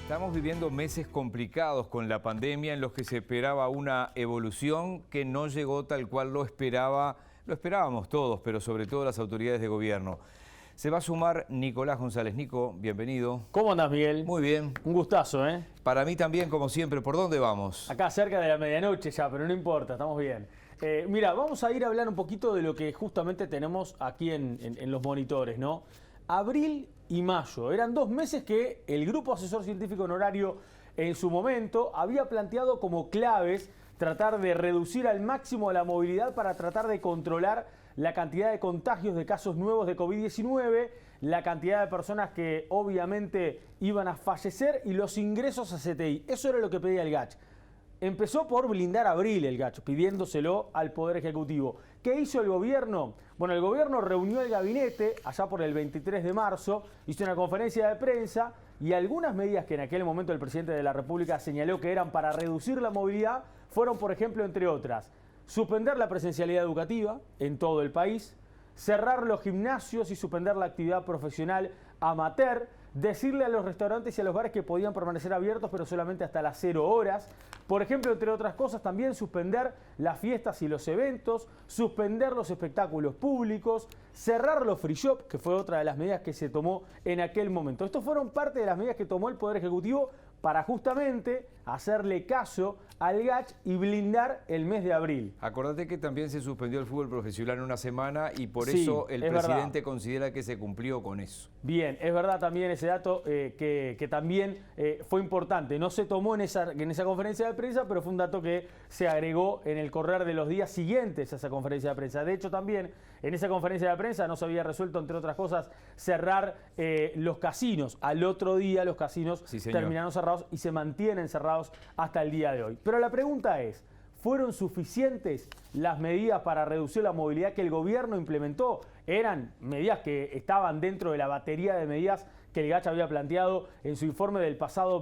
Estamos viviendo meses complicados con la pandemia en los que se esperaba una evolución que no llegó tal cual lo esperábamos todos, pero sobre todo las autoridades de gobierno. Se va a sumar Nicolás González. Nico, bienvenido. ¿Cómo andás, Miguel? Muy bien. Un gustazo, ¿eh? Para mí también, como siempre. ¿Por dónde vamos? Acá cerca de la medianoche ya, pero no importa, estamos bien. Mira, vamos a ir a hablar un poquito de lo que justamente tenemos aquí en los monitores, ¿no? Abril y mayo. Eran 2 meses que el Grupo Asesor Científico Honorario en su momento había planteado como claves tratar de reducir al máximo la movilidad para tratar de controlar la cantidad de contagios de casos nuevos de COVID-19, la cantidad de personas que obviamente iban a fallecer y los ingresos a CTI. Eso era lo que pedía el GACH. Empezó por blindar Abril el GACH, pidiéndoselo al Poder Ejecutivo. ¿Qué hizo el gobierno? Bueno, el gobierno reunió el gabinete allá por el 23 de marzo, hizo una conferencia de prensa y algunas medidas que en aquel momento el presidente de la República señaló que eran para reducir la movilidad fueron, por ejemplo, entre otras, suspender la presencialidad educativa en todo el país, cerrar los gimnasios y suspender la actividad profesional amateur, decirle a los restaurantes y a los bares que podían permanecer abiertos pero solamente hasta las 0 horas. Por ejemplo, entre otras cosas, también suspender las fiestas y los eventos, suspender los espectáculos públicos, cerrar los free shop, que fue otra de las medidas que se tomó en aquel momento. Estos fueron parte de las medidas que tomó el Poder Ejecutivo para justamente hacerle caso al GACH y blindar el mes de abril. Acordate que también se suspendió el fútbol profesional en una semana y por Sí, eso el presidente verdad. considera que se cumplió con eso. Bien, es verdad también ese dato que también fue importante. No se tomó en esa conferencia de prensa, pero fue un dato que se agregó en el correr de los días siguientes a esa conferencia de prensa. De hecho, también en esa conferencia de prensa no se había resuelto, entre otras cosas, cerrar los casinos. Al otro día los casinos terminaron cerrados y se mantienen cerrados hasta el día de hoy. Pero la pregunta es, ¿fueron suficientes las medidas para reducir la movilidad que el gobierno implementó? Eran medidas que estaban dentro de la batería de medidas que el GACH había planteado en su informe del pasado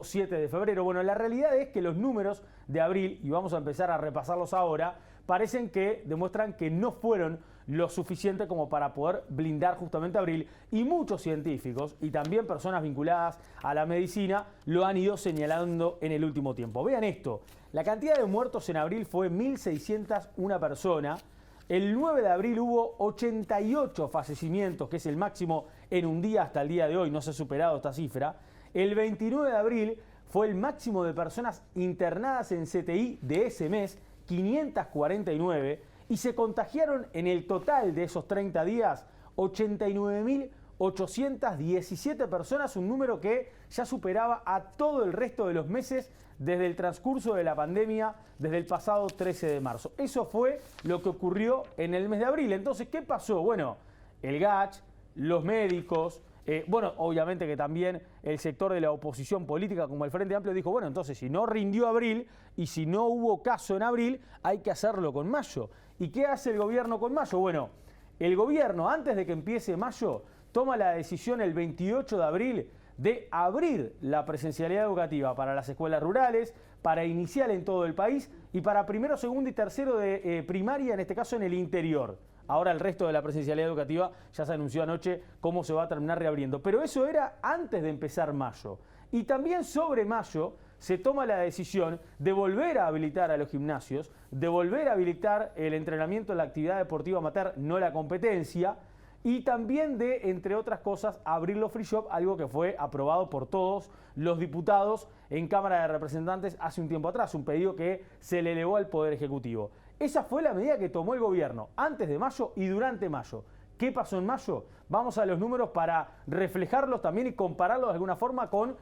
7 de febrero. Bueno, la realidad es que los números de abril, y vamos a empezar a repasarlos ahora, parecen que demuestran que no fueron lo suficiente como para poder blindar justamente abril, y muchos científicos y también personas vinculadas a la medicina lo han ido señalando en el último tiempo. Vean esto, la cantidad de muertos en abril fue 1.601 personas. El 9 de abril hubo 88 fallecimientos, que es el máximo en un día hasta el día de hoy, no se ha superado esta cifra. El 29 de abril fue el máximo de personas internadas en CTI de ese mes, 549, y se contagiaron en el total de esos 30 días 89.817 personas, un número que ya superaba a todo el resto de los meses desde el transcurso de la pandemia, desde el pasado 13 de marzo. Eso fue lo que ocurrió en el mes de abril. Entonces, ¿qué pasó? Bueno, el GACH, los médicos, bueno, obviamente que también el sector de la oposición política como el Frente Amplio dijo, bueno, entonces si no rindió abril y si no hubo caso en abril, hay que hacerlo con mayo. ¿Y qué hace el gobierno con mayo? Bueno, el gobierno, antes de que empiece mayo, toma la decisión el 28 de abril de abrir la presencialidad educativa para las escuelas rurales, para inicial en todo el país y para primero, segundo y tercero de primaria, en este caso en el interior. Ahora el resto de la presencialidad educativa ya se anunció anoche cómo se va a terminar reabriendo. Pero eso era antes de empezar mayo. Y también sobre mayo se toma la decisión de volver a habilitar a los gimnasios, de volver a habilitar el entrenamiento en la actividad deportiva amateur, no la competencia, y también de, entre otras cosas, abrir los free shop, algo que fue aprobado por todos los diputados en Cámara de Representantes hace un tiempo atrás, un pedido que se le elevó al Poder Ejecutivo. Esa fue la medida que tomó el gobierno antes de mayo y durante mayo. ¿Qué pasó en mayo? Vamos a los números para reflejarlos también y compararlos de alguna forma con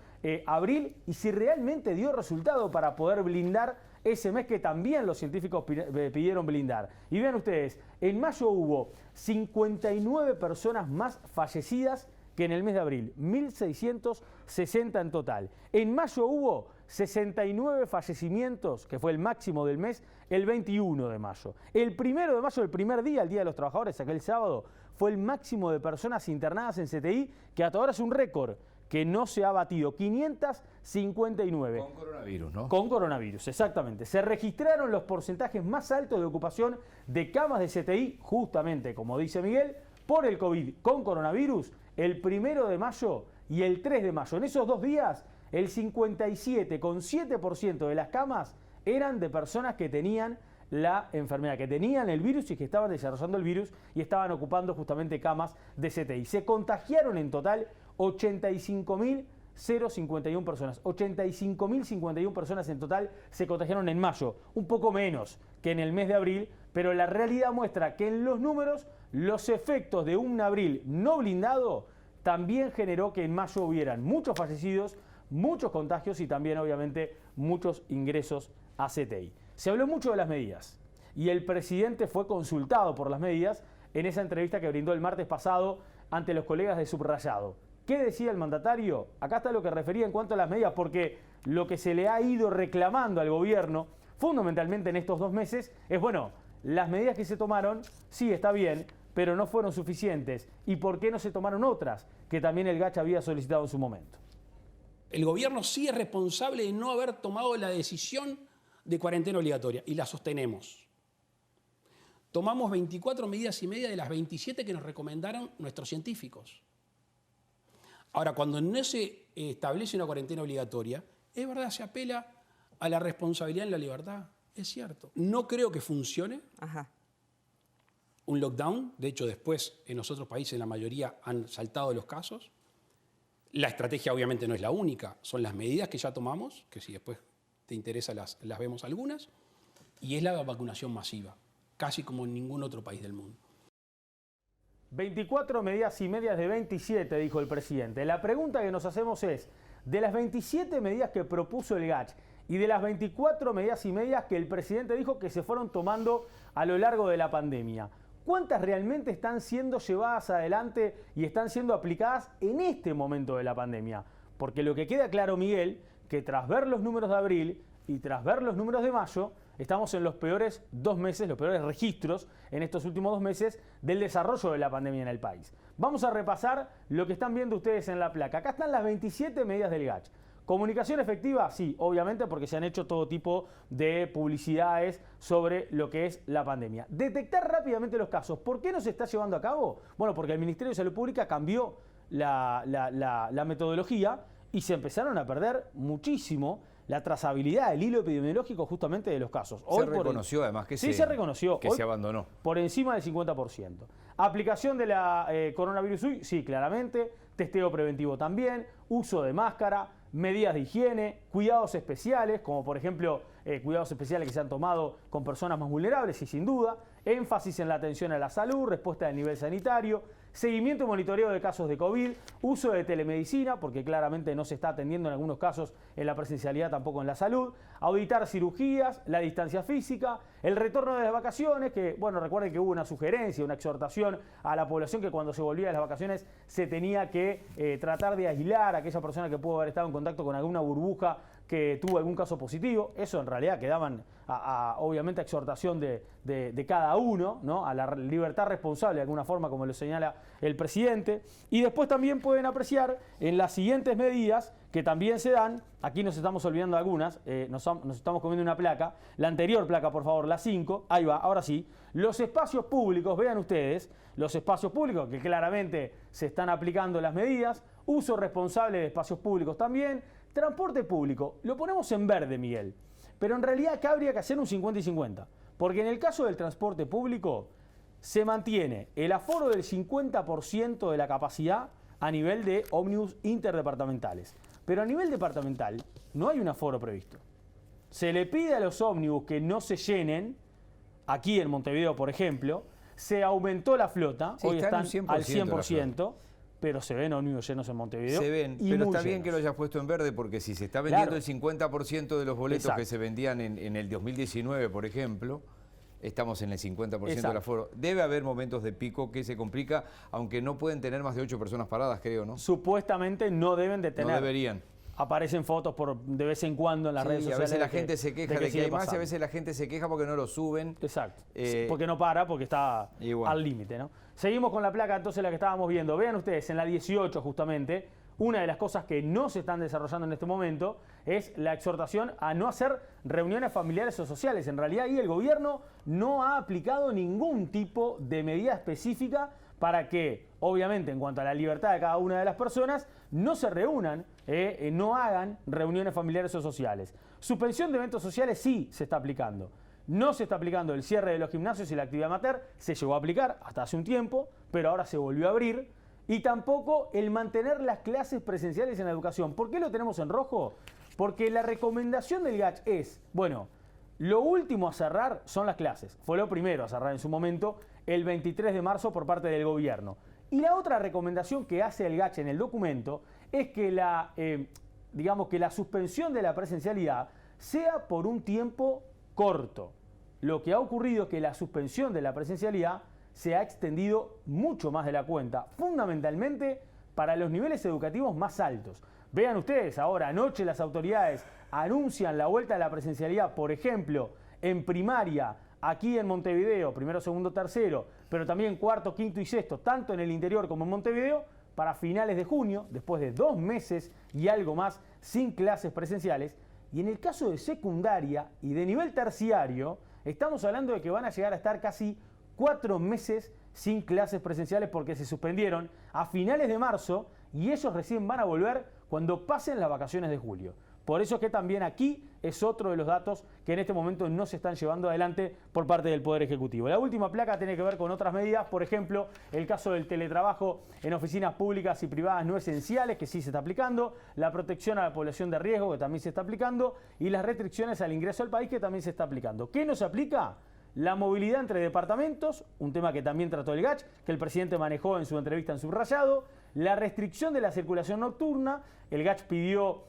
abril y si realmente dio resultado para poder blindar ese mes que también los científicos pidieron blindar. Y vean ustedes, en mayo hubo 59 personas más fallecidas que en el mes de abril, 1.660 en total. En mayo hubo 69 fallecimientos, que fue el máximo del mes, el 21 de mayo. El 1 de mayo, el primer día, el Día de los Trabajadores, aquel sábado, fue el máximo de personas internadas en CTI, que hasta ahora es un récord que no se ha batido, 559. Con coronavirus, ¿no? Con coronavirus, exactamente. Se registraron los porcentajes más altos de ocupación de camas de CTI, justamente, como dice Miguel, por el COVID con coronavirus. El 1 de mayo y el 3 de mayo. En esos 2 días, el 57,7% de las camas eran de personas que tenían la enfermedad, que tenían el virus y que estaban desarrollando el virus y estaban ocupando justamente camas de CTI. Se contagiaron en total 85.051 personas. 85.051 personas en total se contagiaron en mayo, un poco menos que en el mes de abril, pero la realidad muestra que en los números los efectos de un abril no blindado también generó que en mayo hubieran muchos fallecidos, muchos contagios y también obviamente muchos ingresos a CTI. Se habló mucho de las medidas y el presidente fue consultado por las medidas en esa entrevista que brindó el martes pasado ante los colegas de Subrayado. ¿Qué decía el mandatario? Acá está lo que refería en cuanto a las medidas, porque lo que se le ha ido reclamando al gobierno, fundamentalmente en estos 2 meses, es bueno, las medidas que se tomaron, sí, está bien, pero no fueron suficientes. ¿Y por qué no se tomaron otras que también el GACH había solicitado en su momento? El gobierno sí es responsable de no haber tomado la decisión de cuarentena obligatoria y la sostenemos. Tomamos 24 medidas y media de las 27 que nos recomendaron nuestros científicos. Ahora, cuando no se establece una cuarentena obligatoria, es verdad, se apela a la responsabilidad en la libertad. Es cierto. No creo que funcione un lockdown. De hecho, después en los otros países la mayoría han saltado los casos. La estrategia obviamente no es la única. Son las medidas que ya tomamos, que si después te interesa las vemos algunas. Y es la vacunación masiva, casi como en ningún otro país del mundo. 24 medidas y medias de 27, dijo el presidente. La pregunta que nos hacemos es, de las 27 medidas que propuso el GACH y de las 24 medidas y medias que el presidente dijo que se fueron tomando a lo largo de la pandemia, ¿cuántas realmente están siendo llevadas adelante y están siendo aplicadas en este momento de la pandemia? Porque lo que queda claro, Miguel, que tras ver los números de abril y tras ver los números de mayo, estamos en los peores 2 meses, los peores registros en estos últimos 2 meses del desarrollo de la pandemia en el país. Vamos a repasar lo que están viendo ustedes en la placa. Acá están las 27 medidas del GACH. ¿Comunicación efectiva? Sí, obviamente, porque se han hecho todo tipo de publicidades sobre lo que es la pandemia. Detectar rápidamente los casos. ¿Por qué no se está llevando a cabo? Bueno, porque el Ministerio de Salud Pública cambió la metodología y se empezaron a perder muchísimo la trazabilidad, el hilo epidemiológico justamente de los casos. Hoy se reconoció además que, sí, se reconoció, que se abandonó. Por encima del 50%. Aplicación de la coronavirus UI, sí, claramente. Testeo preventivo también. Uso de máscara. Medidas de higiene. Cuidados especiales, como por ejemplo cuidados especiales que se han tomado con personas más vulnerables, y sin duda. Énfasis en la atención a la salud, respuesta del nivel sanitario. Seguimiento y monitoreo de casos de COVID, uso de telemedicina, porque claramente no se está atendiendo en algunos casos en la presencialidad, tampoco en la salud, auditar cirugías, la distancia física, el retorno de las vacaciones, que bueno, recuerden que hubo una sugerencia, una exhortación a la población que cuando se volvía de las vacaciones se tenía que tratar de aislar a aquella persona que pudo haber estado en contacto con alguna burbuja que tuvo algún caso positivo. Eso en realidad quedaban obviamente a exhortación de cada uno, ¿no? A la libertad responsable de alguna forma, como lo señala el presidente. Y después también pueden apreciar en las siguientes medidas que también se dan, aquí nos estamos olvidando algunas, nos estamos comiendo una placa, la anterior placa por favor, la 5, ahí va, ahora sí, los espacios públicos, vean ustedes, los espacios públicos que claramente se están aplicando las medidas, uso responsable de espacios públicos también, transporte público, lo ponemos en verde, Miguel, pero en realidad acá habría que hacer un 50 y 50, porque en el caso del transporte público se mantiene el aforo del 50% de la capacidad a nivel de ómnibus interdepartamentales, pero a nivel departamental no hay un aforo previsto. Se le pide a los ómnibus que no se llenen, aquí en Montevideo por ejemplo, se aumentó la flota, sí, hoy están al 100%, pero se ven ómnibus llenos en Montevideo. Se ven, pero está bien que lo hayas puesto en verde, porque si se está vendiendo el 50% de los boletos que se vendían en el 2019, por ejemplo, estamos en el 50% del aforo. Debe haber momentos de pico que se complica, aunque no pueden tener más de 8 personas paradas, creo, ¿no? Supuestamente no deben de tener. No deberían. Aparecen fotos de vez en cuando en las redes sociales. A veces la gente se queja de que hay más y a veces la gente se queja porque no lo suben. Exacto. Porque no para, porque está al límite, ¿no? Seguimos con la placa, entonces, la que estábamos viendo. Vean ustedes, en la 18 justamente, una de las cosas que no se están desarrollando en este momento es la exhortación a no hacer reuniones familiares o sociales. En realidad ahí el gobierno no ha aplicado ningún tipo de medida específica para que, obviamente, en cuanto a la libertad de cada una de las personas, no se reúnan, no hagan reuniones familiares o sociales. Suspensión de eventos sociales sí se está aplicando. No se está aplicando el cierre de los gimnasios y la actividad amateur, se llegó a aplicar hasta hace un tiempo, pero ahora se volvió a abrir. Y tampoco el mantener las clases presenciales en la educación. ¿Por qué lo tenemos en rojo? Porque la recomendación del GACH es, bueno, lo último a cerrar son las clases. Fue lo primero a cerrar en su momento, el 23 de marzo por parte del gobierno. Y la otra recomendación que hace el GACH en el documento es que digamos que la suspensión de la presencialidad sea por un tiempo corto. Lo que ha ocurrido es que la suspensión de la presencialidad se ha extendido mucho más de la cuenta, fundamentalmente para los niveles educativos más altos. Vean ustedes, ahora anoche las autoridades anuncian la vuelta a la presencialidad, por ejemplo, en primaria, aquí en Montevideo, primero, segundo, tercero, pero también cuarto, quinto y sexto, tanto en el interior como en Montevideo, para finales de junio, después de 2 meses y algo más sin clases presenciales. Y en el caso de secundaria y de nivel terciario, estamos hablando de que van a llegar a estar casi 4 meses sin clases presenciales porque se suspendieron a finales de marzo y ellos recién van a volver cuando pasen las vacaciones de julio. Por eso es que también aquí es otro de los datos que en este momento no se están llevando adelante por parte del Poder Ejecutivo. La última placa tiene que ver con otras medidas, por ejemplo, el caso del teletrabajo en oficinas públicas y privadas no esenciales, que sí se está aplicando, la protección a la población de riesgo, que también se está aplicando, y las restricciones al ingreso al país, que también se está aplicando. ¿Qué no se aplica? La movilidad entre departamentos, un tema que también trató el GACH, que el presidente manejó en su entrevista en Subrayado. La restricción de la circulación nocturna, el GACH pidió,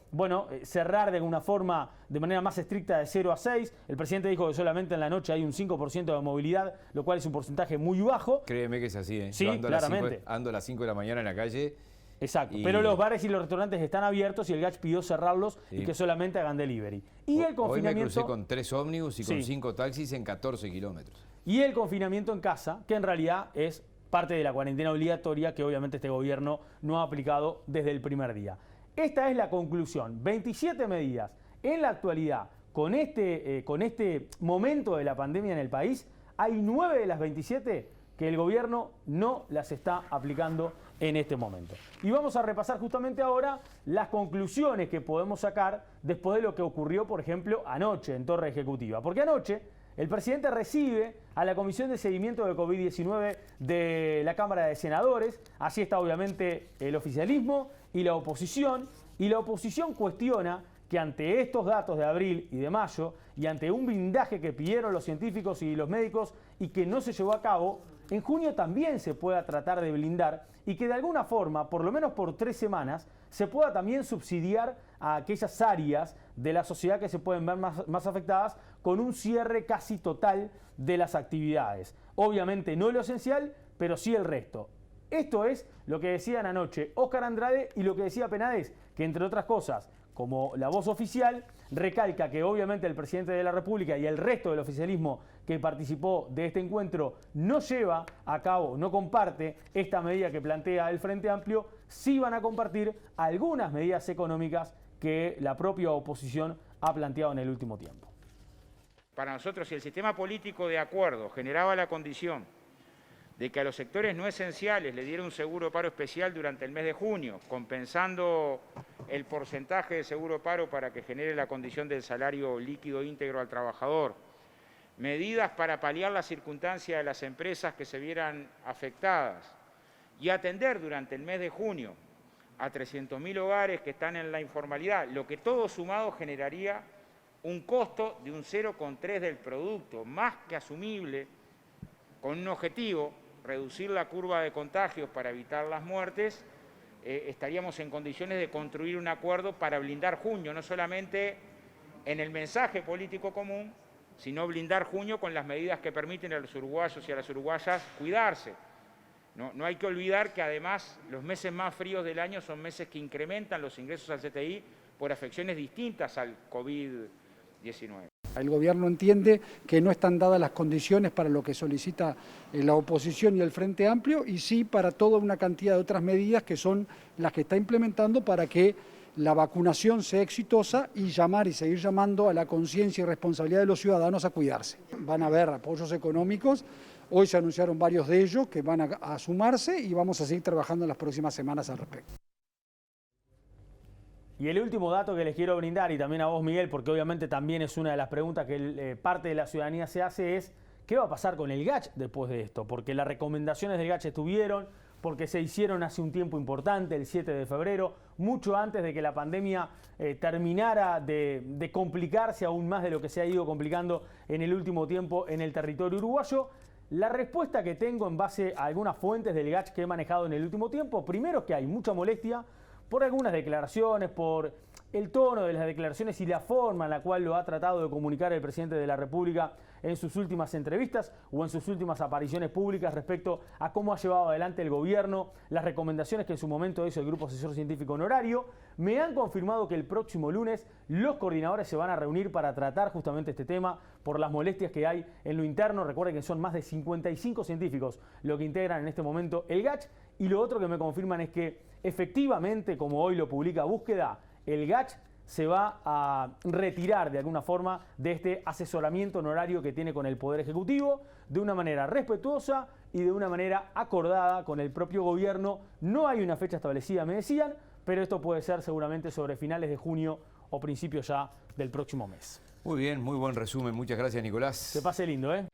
cerrar de alguna forma, de manera más estricta, de 0 a 6. El presidente dijo que solamente en la noche hay un 5% de movilidad, lo cual es un porcentaje muy bajo. Créeme que es así, ¿eh? Sí, Yo ando claramente. ando a las 5 de la mañana en la calle. Exacto, pero los bares y los restaurantes están abiertos y el GACH pidió cerrarlos Sí. y que solamente hagan delivery. Y el Hoy me confinamiento... crucé con 3 ómnibus y con Sí. 5 taxis en 14 kilómetros. Y el confinamiento en casa, que en realidad es parte de la cuarentena obligatoria que obviamente este gobierno no ha aplicado desde el primer día. Esta es la conclusión. 27 medidas. En la actualidad, con este momento de la pandemia en el país, hay 9 de las 27 que el gobierno no las está aplicando en este momento. Y vamos a repasar justamente ahora las conclusiones que podemos sacar después de lo que ocurrió, por ejemplo, anoche en Torre Ejecutiva. Porque anoche el presidente recibe a la Comisión de Seguimiento de COVID-19 de la Cámara de Senadores. Así está obviamente el oficialismo y la oposición. Y la oposición cuestiona que ante estos datos de abril y de mayo y ante un blindaje que pidieron los científicos y los médicos y que no se llevó a cabo, en junio también se pueda tratar de blindar y que de alguna forma, por lo menos por 3 semanas, se pueda también subsidiar a aquellas áreas de la sociedad que se pueden ver más afectadas con un cierre casi total de las actividades. Obviamente no lo esencial, pero sí el resto. Esto es lo que decían anoche Óscar Andrade y lo que decía Penades, que entre otras cosas, como la voz oficial, recalca que obviamente el presidente de la República y el resto del oficialismo que participó de este encuentro no lleva a cabo, no comparte esta medida que plantea el Frente Amplio, sí van a compartir algunas medidas económicas que la propia oposición ha planteado en el último tiempo. Para nosotros, si el sistema político de acuerdo generaba la condición de que a los sectores no esenciales le diera un seguro paro especial durante el mes de junio, compensando el porcentaje de seguro paro para que genere la condición del salario líquido íntegro al trabajador, medidas para paliar la circunstancia de las empresas que se vieran afectadas y atender durante el mes de junio a 300.000 hogares que están en la informalidad, lo que todo sumado generaría un costo de un 0,3 del producto, más que asumible, con un objetivo, reducir la curva de contagios para evitar las muertes, estaríamos en condiciones de construir un acuerdo para blindar junio, no solamente en el mensaje político común, sino blindar junio con las medidas que permiten a los uruguayos y a las uruguayas cuidarse. No hay que olvidar que además los meses más fríos del año son meses que incrementan los ingresos al CTI por afecciones distintas al COVID-19. El gobierno entiende que no están dadas las condiciones para lo que solicita la oposición y el Frente Amplio y sí para toda una cantidad de otras medidas que son las que está implementando para que la vacunación sea exitosa y llamar y seguir llamando a la conciencia y responsabilidad de los ciudadanos a cuidarse. Van a haber apoyos económicos, hoy se anunciaron varios de ellos que van a sumarse y vamos a seguir trabajando en las próximas semanas al respecto. Y el último dato que les quiero brindar, y también a vos, Miguel, porque obviamente también es una de las preguntas que parte de la ciudadanía se hace, es ¿qué va a pasar con el GACH después de esto? Porque las recomendaciones del GACH estuvieron, porque se hicieron hace un tiempo importante, el 7 de febrero, mucho antes de que la pandemia terminara de complicarse aún más de lo que se ha ido complicando en el último tiempo en el territorio uruguayo. La respuesta que tengo en base a algunas fuentes del GACH que he manejado en el último tiempo, primero es que hay mucha molestia por algunas declaraciones, por el tono de las declaraciones y la forma en la cual lo ha tratado de comunicar el presidente de la República en sus últimas entrevistas o en sus últimas apariciones públicas respecto a cómo ha llevado adelante el gobierno, las recomendaciones que en su momento hizo el Grupo Asesor Científico Honorario. Me han confirmado que el próximo lunes los coordinadores se van a reunir para tratar justamente este tema por las molestias que hay en lo interno. Recuerden que son más de 55 científicos lo que integran en este momento el GACH. Y lo otro que me confirman es que efectivamente, como hoy lo publica Búsqueda, el GACH se va a retirar de alguna forma de este asesoramiento honorario que tiene con el Poder Ejecutivo de una manera respetuosa y de una manera acordada con el propio gobierno. No hay una fecha establecida, me decían, pero esto puede ser seguramente sobre finales de junio o principios ya del próximo mes. Muy bien, muy buen resumen. Muchas gracias, Nicolás. Se pase lindo, ¿eh?